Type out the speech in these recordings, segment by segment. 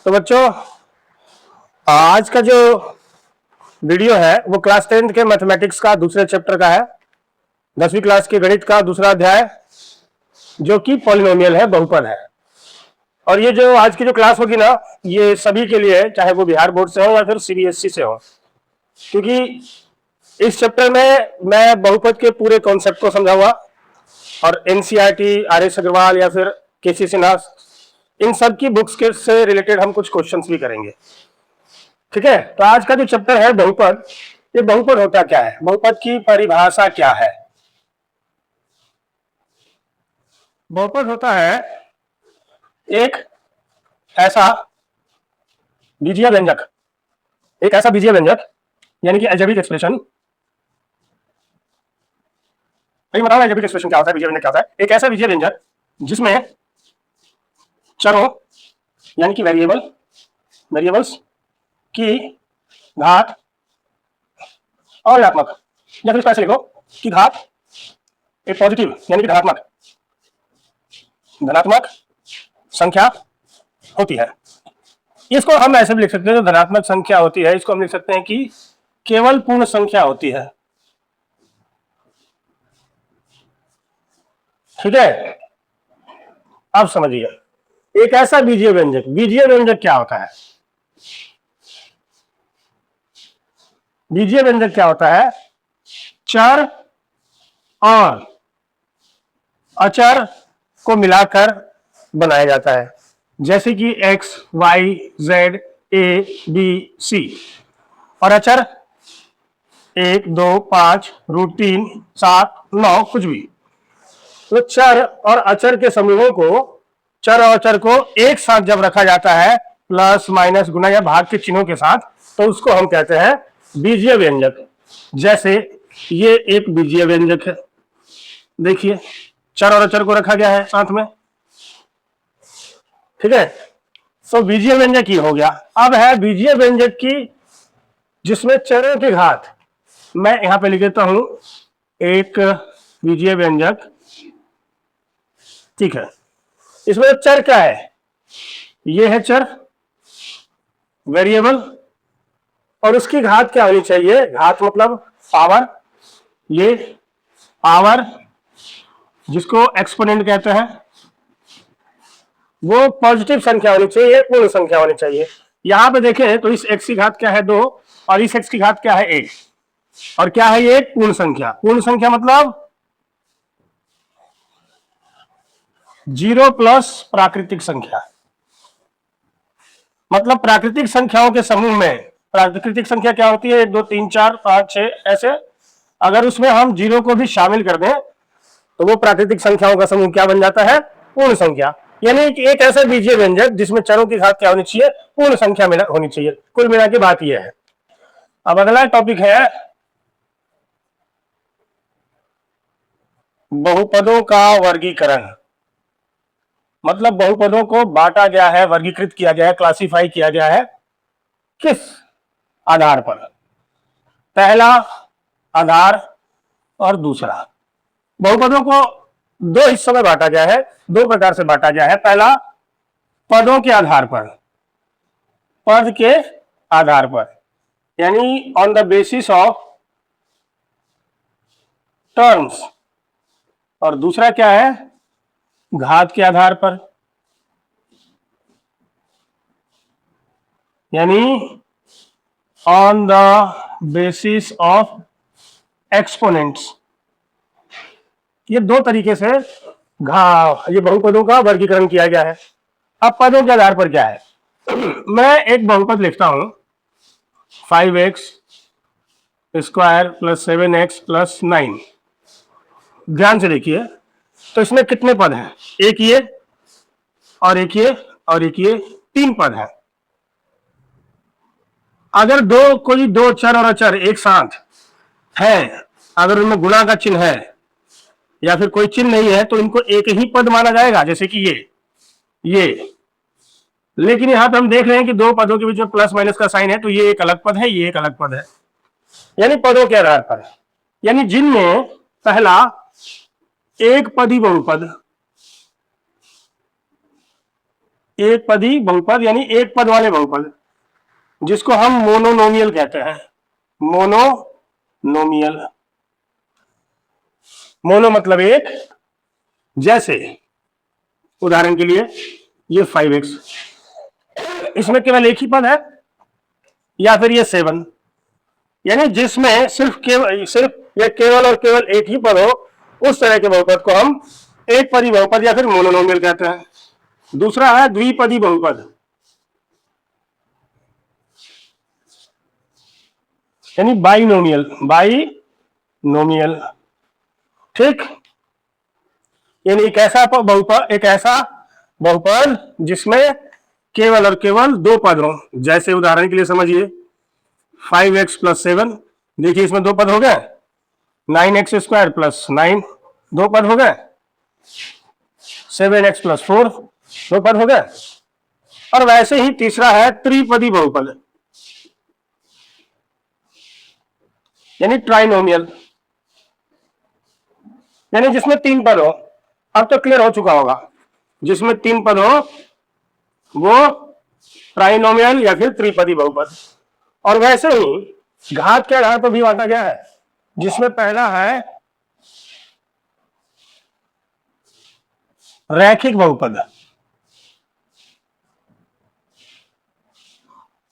तो बच्चों, आज का जो वीडियो है वो क्लास 10th के मैथमेटिक्स का दूसरे चैप्टर का है, 10वीं क्लास के गणित का दूसरा अध्याय, जो कि पॉलिनोमियल है, बहुपद है। और ये जो आज की जो क्लास होगी ना, ये सभी के लिए है, चाहे वो बिहार बोर्ड से हो या फिर सीबीएसई से हो, क्योंकि इस चैप्टर में मैं बहुपद के पूरे कॉन्सेप्ट को समझाऊंगा और एनसीईआरटी, आर.एस. अग्रवाल या फिर केसी सिन्हा, इन सब की बुक्स के से रिलेटेड हम कुछ क्वेश्चंस भी करेंगे। ठीक है, तो आज का जो चैप्टर है बहुपद, ये बहुपद होता क्या है, बहुपद की परिभाषा क्या है। बहुपद होता है एक ऐसा बीजीय व्यंजक, यानी कि अलजेब्रिक एक्सप्रेशन। बताओ अलजेब्रिक एक्सप्रेशन क्या होता है, बीजीय व्यंजक क्या होता है। एक ऐसा बीजीय व्यंजक जिसमें चरों यानी कि वेरिएबल्स की घात और ऋणात्मक, या फिर ऐसे लिखो कि घात एक पॉजिटिव यानी कि धनात्मक संख्या होती है। इसको हम ऐसे भी लिख सकते हैं, जो धनात्मक संख्या होती है इसको हम लिख सकते हैं कि केवल पूर्ण संख्या होती है। ठीक है, अब समझिए एक ऐसा बीजीय व्यंजक क्या होता है। बीजीय व्यंजक क्या होता है, चर और अचर को मिलाकर बनाया जाता है, जैसे कि x, y, z, a, b, c। और अचर 1, 2, 5, √3, 7, 9 कुछ भी। तो चर और अचर के समूहों को, चर और अचर को एक साथ जब रखा जाता है प्लस माइनस गुना या भाग के चिन्हों के साथ, तो उसको हम कहते हैं बीजीय व्यंजक। जैसे ये एक बीजीय व्यंजक है, देखिए चर और अचर को रखा गया है साथ में। ठीक है, सो बीजीय व्यंजक ही हो गया। अब है बीजीय व्यंजक की जिसमें चरों की घात, मैं यहां पे लिख देता हूं एक बीजीय व्यंजक। ठीक है, इसमें चर क्या है, ये है चर वेरिएबल, और उसकी घात क्या होनी चाहिए, घात मतलब पावर, ये पावर जिसको एक्सपोनेंट कहते हैं, वो पॉजिटिव संख्या होनी चाहिए, पूर्ण संख्या होनी चाहिए। यहां पे देखें तो इस x की घात क्या है 2, और इस x की घात क्या है 1, और क्या है ये पूर्ण संख्या। पूर्ण संख्या मतलब 0 प्लस प्राकृतिक संख्या, मतलब प्राकृतिक संख्याओं के समूह में, प्राकृतिक संख्या क्या होती है 1, 2, 3, 4, 5, 6 ऐसे, अगर उसमें हम 0 को भी शामिल कर दें तो वो प्राकृतिक संख्याओं का समूह क्या बन जाता है, पूर्ण संख्या। यानी कि एक ऐसा बीजीय व्यंजक जिसमें चरों की घात क्या होनी चाहिए, पूर्ण संख्या में होनी चाहिए। कुल मिला के बात यह है। अब अगला टॉपिक है बहुपदों का वर्गीकरण। मतलब बहुपदों को बांटा गया है, वर्गीकृत किया गया है, क्लासिफाई किया गया है, किस आधार पर। पहला आधार और दूसरा। बहुपदों को दो हिस्सों में बांटा गया है, दो प्रकार से बांटा गया है। पहला पदों के आधार पर, पद के आधार पर, यानी on the basis of terms, और दूसरा क्या है, घात के आधार पर, यानी on the basis of exponents. ये दो तरीके से ये बहुपदों का वर्गीकरण किया गया है। अब पदों के आधार पर क्या है, मैं एक बहुपद लिखता हूं 5x square plus 7x plus 9। ध्यान से देखिए, तो इसमें कितने पद हैं, एक ये और एक ये और एक ये, 3 पद हैं। अगर कोई दो चर और अचर एक साथ है, अगर उनमें गुणा का चिन्ह है या फिर कोई चिन्ह नहीं है, तो इनको एक ही पद माना जाएगा, जैसे कि ये। लेकिन यहां पे हम देख रहे हैं कि दो पदों के बीच में प्लस माइनस का साइन है, तो ये एक अलग पद है, ये एक अलग पद है। यानी पदों के आधार पर, यानी जिनमें पहला एक पदी बहुपद, एक पदी बहुपद यानी एक पद वाले बहुपद, जिसको हम मोनोनोमियल कहते हैं। मोनोनोमियल, मोनो मतलब एक, जैसे उदाहरण के लिए ये 5x, इसमें केवल एक ही पद है, या फिर ये 7, यानी जिसमें सिर्फ या केवल और केवल एक ही पद हो, उस तरह के बहुपद को हम एक पदी बहुपद या फिर मोनोनोमियल कहते हैं। दूसरा है द्विपदी बहुपद, यानी बाइनोमियल, बाइनोमियल, ठीक। यानी एक ऐसा बहुपद जिसमें केवल और केवल दो पद हो। जैसे उदाहरण के लिए समझिए 5x प्लस 7, देखिए इसमें दो पद हो गए, 9x स्क्वायर प्लस 9 दो पद हो गए, 7x प्लस 4 दो पद हो गए। और वैसे ही तीसरा है त्रिपदी बहुपद, यानी ट्राइनोमियल, यानी जिसमें तीन पद हो। अब तो क्लियर हो चुका होगा, जिसमें तीन पद हो वो ट्राइनोमियल या फिर त्रिपदी बहुपद। और वैसे ही घात के आधार पर भी बांटा गया है, जिसमें पहला है रैखिक बहुपद,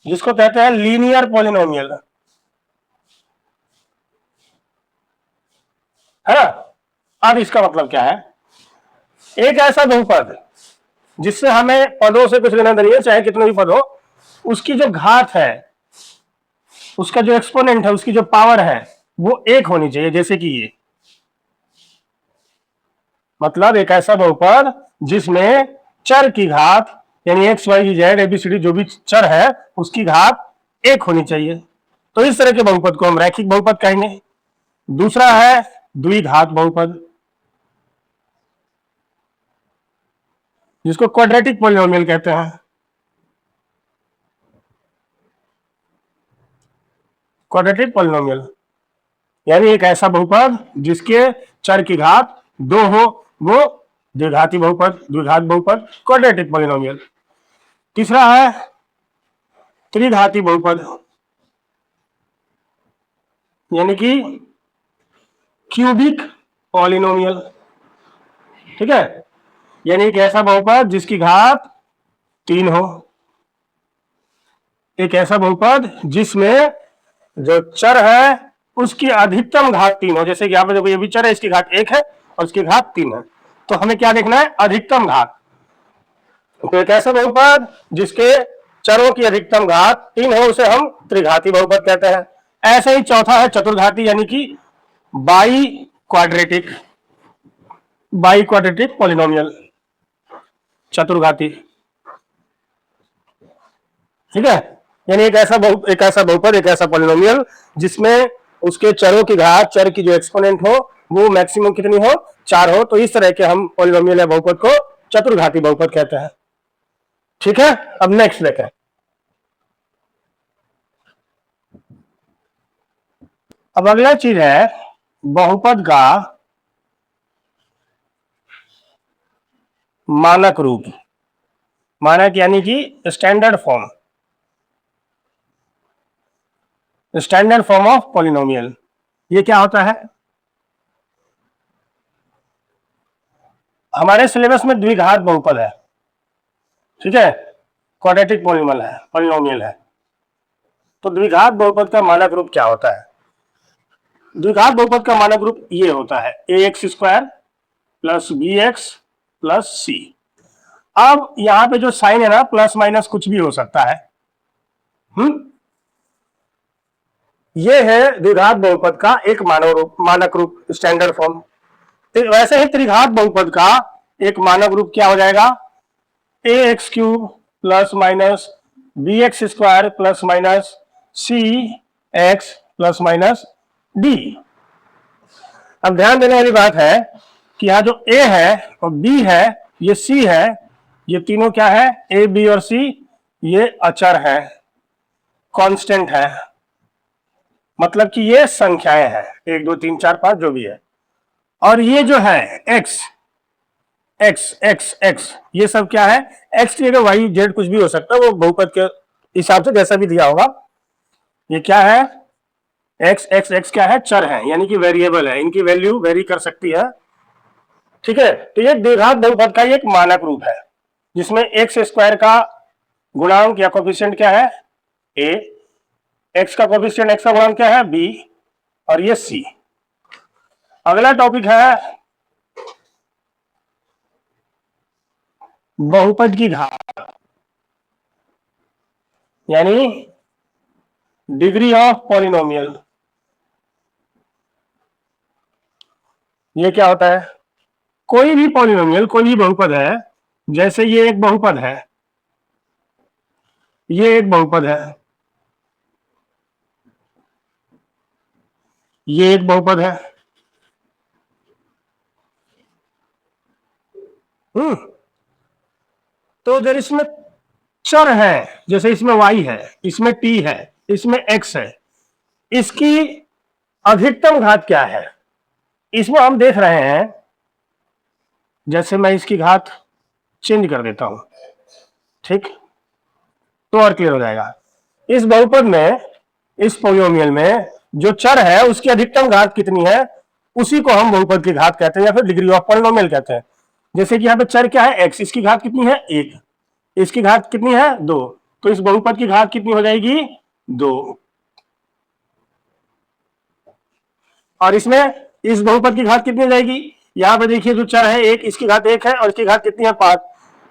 जिसको कहते हैं लीनियर पॉलिनोमियल, है ना। अब इसका मतलब क्या है, एक ऐसा बहुपद जिससे हमें पदों से कुछ लेना देना है, चाहे कितने भी पद हो, उसकी जो घात है, उसका जो एक्सपोनेंट है, उसकी जो पावर है, वो एक होनी चाहिए, जैसे कि ये। मतलब एक ऐसा बहुपद जिसमें चर की घात, यानी एक्स वाई जेड एबीसीडी जो भी चर है, उसकी घात एक होनी चाहिए। तो इस तरह के बहुपद को हम रैखिक बहुपद कहेंगे। दूसरा है द्विघात बहुपद, जिसको क्वाड्रेटिक पॉलिनोमियल कहते हैं। क्वाड्रेटिक पॉलिनोमियल यानी एक ऐसा बहुपद जिसके चर की घात दो हो, वो द्विघाती बहुपद, द्विघात बहुपद, क्वाड्रेटिक पॉलिनोमियल। तीसरा है त्रिघाती बहुपद, यानी कि क्यूबिक पॉलिनोमियल, ठीक है। यानी एक ऐसा बहुपद जिसकी घात 3 हो, एक ऐसा बहुपद जिसमें जो चर है उसकी अधिकतम घात 3 हो। जैसे कि यहाँ पे देखो ये भी चर है, इसकी घात 1 है और उसकी घात 3 है, तो हमें क्या देखना है, अधिकतम घात। तो एक ऐसा बहुपद जिसके चरों की अधिकतम घात 3 हो, उसे हम त्रिघाती बहुपद कहते हैं। ऐसे ही चौथा है चतुर्घाती, यानी कि biquadratic, biquadratic polynomial, चतुर्घाती, ठीक है। यानी एक ऐसा बहुपद, एक ऐसा पॉलिनोमियल जिसमें उसके चरों की घात, चर की जो एक्सपोनेंट हो, वो मैक्सिमम कितनी हो, 4 हो। तो इस तरह के हम पॉलिनोमियल या बहुपद को चतुर्घाती बहुपद कहते हैं, ठीक है। अब नेक्स्ट देखें, अब अगला चीज है बहुपद का मानक रूप। मानक यानी कि standard form, standard form of polynomial. ये क्या होता है, हमारे सिलेबस में द्विघात बहुपद है, ठीक है, क्वाड्रेटिक पॉलिनोमियल है। तो द्विघात बहुपद का मानक रूप क्या होता है? द्विघात बहुपद का मानक रूप ये होता है ax square plus bx plus c। अब यहां पे जो साइन है ना, प्लस माइनस कुछ भी हो सकता है। ये है द्विघात बहुपद का एक मानक रूप, स्टैंडर्ड फॉर्म। वैसे ही त्रिघात बहुपद का एक मानक रूप क्या हो जाएगा, ax cube plus minus bx square plus minus cx plus minus d। अब ध्यान देने वाली बात है कि यहां जो a है और b है, ये c है, ये तीनों क्या है, a b और c, ये अचर है, कांस्टेंट है। मतलब कि ये संख्याएं हैं, 1 2 3 4 5 जो भी है। और ये जो है x, एक्स एक्स एक्स, ये सब क्या है, एक्स की जगह वाई जेड कुछ भी हो सकता है, वो बहुपद के हिसाब से जैसा भी दिया होगा। ये क्या है, एक्स एक्स एक्स क्या है, चर है, यानी कि वेरिएबल है, इनकी वैल्यू वेरी कर सकती है। ठीक है, तो ये द्विघात बहुपद का एक मानक रूप है जिसमें एक्स स्क्वायर का गुणांक या कोफिशिएंट क्या है, ए, एक्स का कोफिशिएंट एक्स का गुणांक क्या है, बी, और ये सी। अगला टॉपिक है बहुपद की घात, यानी डिग्री ऑफ पॉलिनोमियल। ये क्या होता है, कोई भी पॉलिनोमियल, कोई भी बहुपद है, जैसे ये एक बहुपद है, ये एक बहुपद है, ये एक बहुपद है, तो अगर इसमें चर है, जैसे इसमें y है, इसमें t है, इसमें x है, इसकी अधिकतम घात क्या है, इसमें हम देख रहे हैं, जैसे मैं इसकी घात चेंज कर देता हूं, ठीक, तो और क्लियर हो जाएगा। इस बहुपद में, इस पॉलिनोमियल में जो चर है उसकी अधिकतम घात कितनी है, उसी को हम बहुपद की घात कहते हैं या फिर डिग्री ऑफ पॉलिनोमियल कहते हैं। जैसे कि यहाँ पे चर क्या है, x, इसकी घात कितनी है, 1, इसकी घात कितनी है, 2, तो इस बहुपद की घात कितनी हो जाएगी, 2। और इसमें इस बहुपद की घात कितनी हो जाएगी, यहाँ पे देखिए जो चर है 1, इसकी घात 1 है और इसकी घात कितनी है, 5,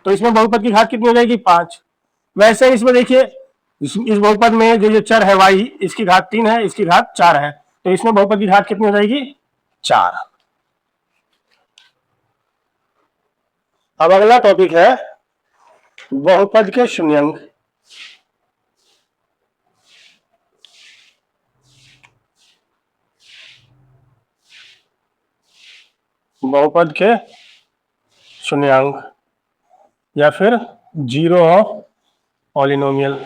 तो इसमें बहुपद की घात कितनी हो जाएगी, 5। वैसे इसमें देखिए इस बहुपद में जो चर है y, इसकी घात 3 है, इसकी घात 4 है, तो इसमें बहुपद की घात कितनी हो जाएगी, 4। अब अगला टॉपिक है बहुपद के शून्यंक। बहुपद के शून्यंक या फिर जीरो ऑफ पॉलिनोमियल।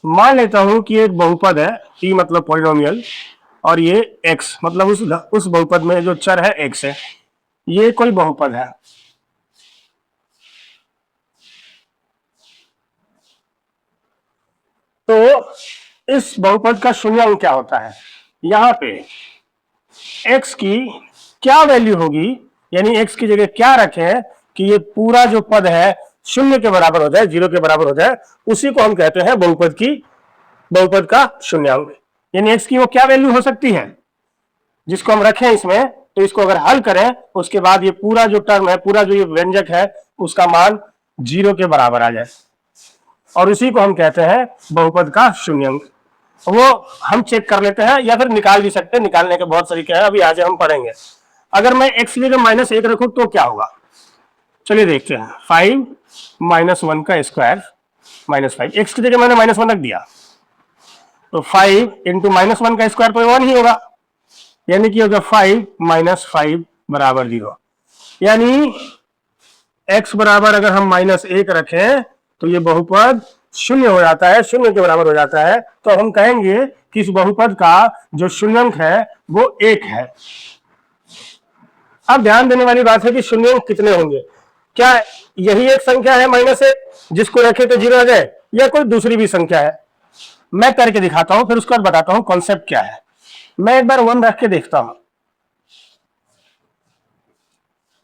मान लेता हूं कि एक बहुपद है, t मतलब पॉलिनोमियल, और ये x मतलब उस बहुपद में जो चर है x है, ये कोई बहुपद है। तो इस बहुपद का शून्यंक क्या होता है, यहां पे x की क्या वैल्यू होगी, यानी x की जगह क्या रखें कि ये पूरा जो पद है शून्य के बराबर हो जाए, जीरो के बराबर हो जाए, उसी को हम कहते हैं बहुपद का शून्यंक। यानी x की वो क्या वैल्यू हो सकती है जिसको हम रखें इसमें, तो इसको अगर हल करें उसके बाद ये पूरा जो टर्म है, पूरा जो ये व्यंजक है, उसका मान जीरो के बराबर आ जाए, और उसी को हम कहते हैं बहुपद का शून्यंक। वो हम चेक कर लेते हैं या फिर निकाल भी सकते हैं, निकालने के बहुत तरीके हैं, अभी आज हम पढ़ेंगे। अगर मैं x की जगह -1 रखूं तो क्या होगा, चलिए देखते हैं। 5 - 1 का स्क्वायर -5, x की जगह मैंने -1 रख दिया, तो 5 इंटू -1 का स्क्वायर तो 1 ही होगा, यानी कि होगा 5 - 5 बराबर 0। यानी x बराबर अगर हम -1 रखें तो ये बहुपद शून्य हो जाता है, शून्य के बराबर हो जाता है, तो हम कहेंगे कि इस बहुपद का जो शून्यंक है वो 1 है। अब ध्यान देने वाली बात है कि शून्यंक कितने होंगे, क्या यही एक संख्या है -1 जिसको रखे तो 0 आ जाए, या कोई दूसरी भी संख्या है। मैं करके दिखाता हूं, फिर उसके बाद बताता हूं कॉन्सेप्ट क्या है। मैं एक बार 1 रख के देखता हूं,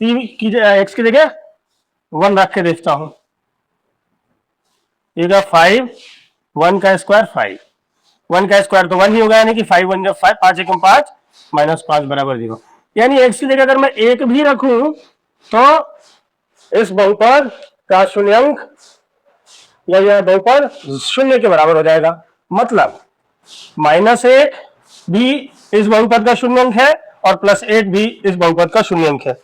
x की जगह 1 रख के देखता हूं, 5 1 का स्क्वायर 5, 1 का स्क्वायर तो 1 ही होगा, यानी कि 5 1 जब 5, 5 एकम 5 -5 बराबर 0। यानी x की जगह अगर मैं 1 भी रखूं तो इस बहुपद का शून्यंक या यह बहुपद शून्य के बराबर हो जाएगा। मतलब -1 भी इस बहुपद का शून्यंक है और +1 भी इस बहुपद का शून्यंक है।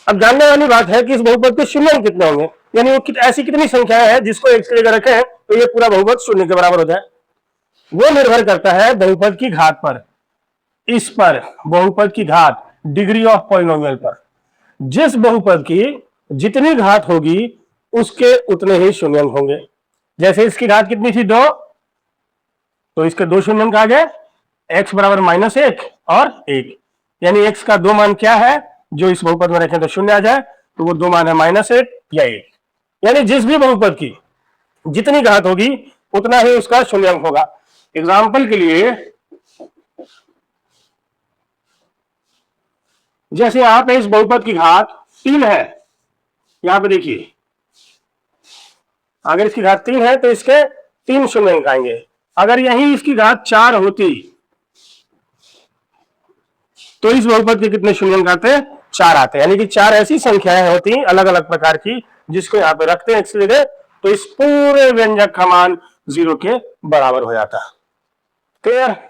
अब जानने वाली बात है कि इस बहुपद के शून्यंक कितने होंगे, यानी वो ऐसी कितनी संख्याएं हैं जिसको एक की जगह रखें तो ये पूरा बहुपद शून्य के बराबर हो जाए। वो निर्भर करता है बहुपद की घात पर, इस पर बहुपद की घात डिग्री ऑफ पॉलिनोमियल पर। जिस बहुपद की जितनी घात होगी उसके उतने ही शून्यंक होंगे। जैसे इसकी घात कितनी थी, 2, तो इसके 2 शून्यंक आ गए, x बराबर -1 और 1। यानी x का 2 मान क्या है, जो इस बहुपद में रखें तो शून्य आ जाए, तो वो 2 मान है -8 या 8। यानी जिस भी बहुपद की जितनी घात होगी उतना ही उसका शून्यांक होगा। एग्जाम्पल के लिए जैसे यहाँ पे इस बहुपद की घात 3 है, यहां पे देखिए अगर इसकी घात 3 है तो इसके 3 शून्यांक आएंगे। अगर यही इसकी घात 4 होती तो इस बहुपद के कितने शून्यांक आते, 4 आते। यानी कि 4 ऐसी संख्याएं होती अलग अलग प्रकार की जिसको यहाँ पे रखते हैं इसलिए, तो इस पूरे व्यंजक का मान 0 के बराबर हो जाता। क्लियर।